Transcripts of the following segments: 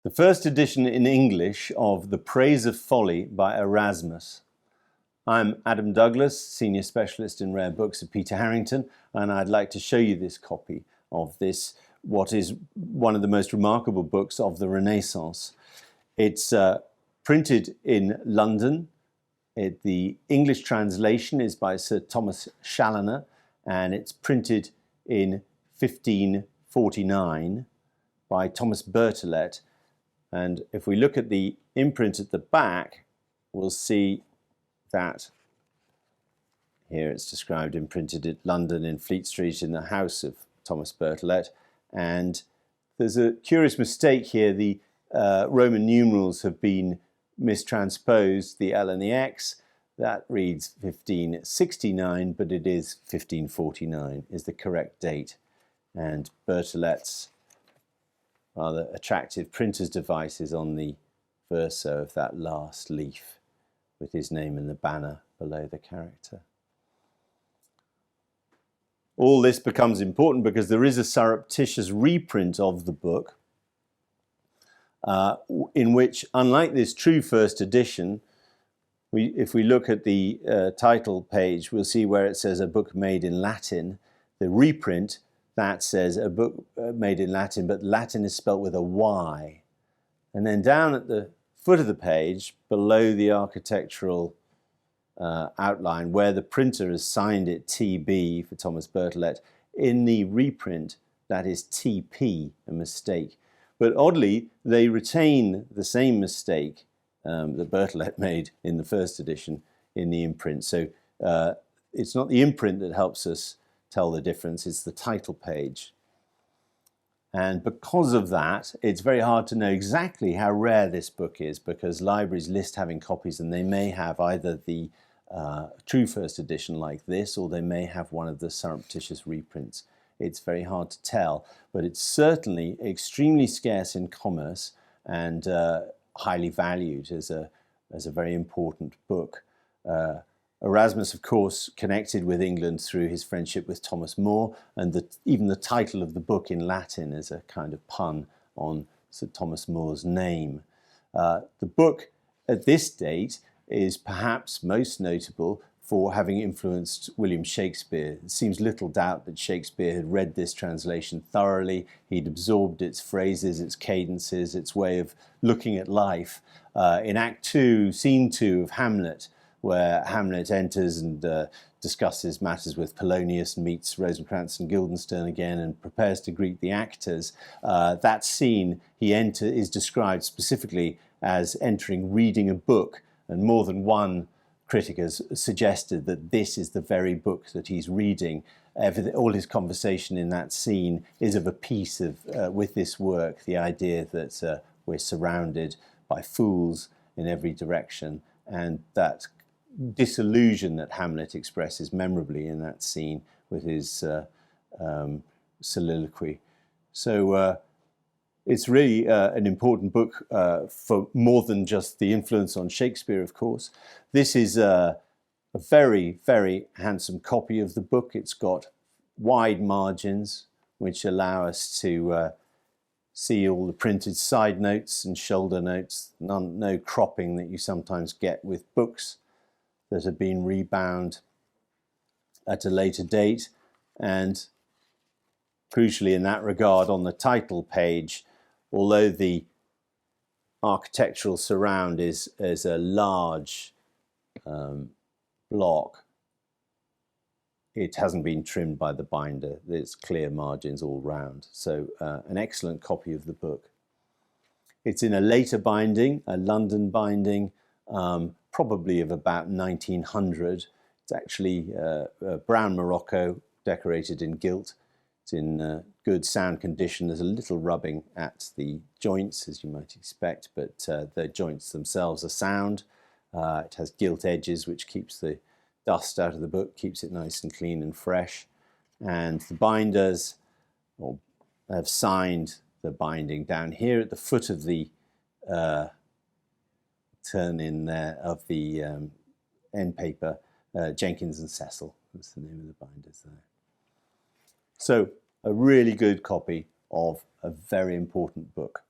The first edition in English of The Praise of Folly by Erasmus. I'm Adam Douglas, Senior Specialist in Rare Books at Peter Harrington, and I'd like to show you this copy of this, what is one of the most remarkable books of the Renaissance. It's printed in London. The English translation is by Sir Thomas Chaloner, and it's printed in 1549 by Thomas Berthelet. And if we look at the imprint at the back, we'll see that here it's described imprinted at London in Fleet Street in the house of Thomas Berthelet. And there's a curious mistake here. The Roman numerals have been mistransposed, the L and the X. That reads 1569, but it is 1549 is the correct date. And Berthelet's rather attractive printer's device is on the verso of that last leaf with his name in the banner below the character. All this becomes important because there is a surreptitious reprint of the book in which, unlike this true first edition, if we look at the title page, we'll see where it says a book made in Latin. The reprint, that says a book made in Latin, but Latin is spelt with a Y. And then down at the foot of the page, below the architectural outline, where the printer has signed it TB for Thomas Berthelet, in the reprint, that is TP, a mistake. But oddly, they retain the same mistake that Berthelet made in the first edition in the imprint. So it's not the imprint that helps us tell the difference, it's the title page. And because of that, it's very hard to know exactly how rare this book is, because libraries list having copies and they may have either the true first edition like this, or they may have one of the surreptitious reprints. It's very hard to tell, but it's certainly extremely scarce in commerce and highly valued as a very important book. Erasmus, of course, connected with England through his friendship with Thomas More, and even the title of the book in Latin is a kind of pun on Sir Thomas More's name. The book at this date is perhaps most notable for having influenced William Shakespeare. It seems little doubt that Shakespeare had read this translation thoroughly. He'd absorbed its phrases, its cadences, its way of looking at life. In Act 2, Scene 2 of Hamlet, where Hamlet enters and discusses matters with Polonius, meets Rosencrantz and Guildenstern again and prepares to greet the actors. That scene is described specifically as reading a book, and more than one critic has suggested that this is the very book that he's reading. All his conversation in that scene is of a piece with this work, the idea that we're surrounded by fools in every direction, and that disillusion that Hamlet expresses memorably in that scene with his soliloquy. So it's really an important book for more than just the influence on Shakespeare, of course. This is a very, very handsome copy of the book. It's got wide margins, which allow us to see all the printed side notes and shoulder notes, no cropping that you sometimes get with books that have been rebound at a later date. And crucially in that regard, on the title page, although the architectural surround is a large block, it hasn't been trimmed by the binder. There's clear margins all round. So an excellent copy of the book. It's in a later binding, a London binding, probably of about 1900. It's actually brown morocco, decorated in gilt. It's in good sound condition. There's a little rubbing at the joints, as you might expect, but the joints themselves are sound. It has gilt edges, which keeps the dust out of the book, keeps it nice and clean and fresh. And the binders have signed the binding down here at the foot of the turn in there of the end paper. Jenkins and Cecil was the name of the binders there. So a really good copy of a very important book.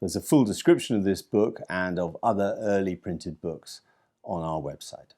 There's a full description of this book and of other early printed books on our website.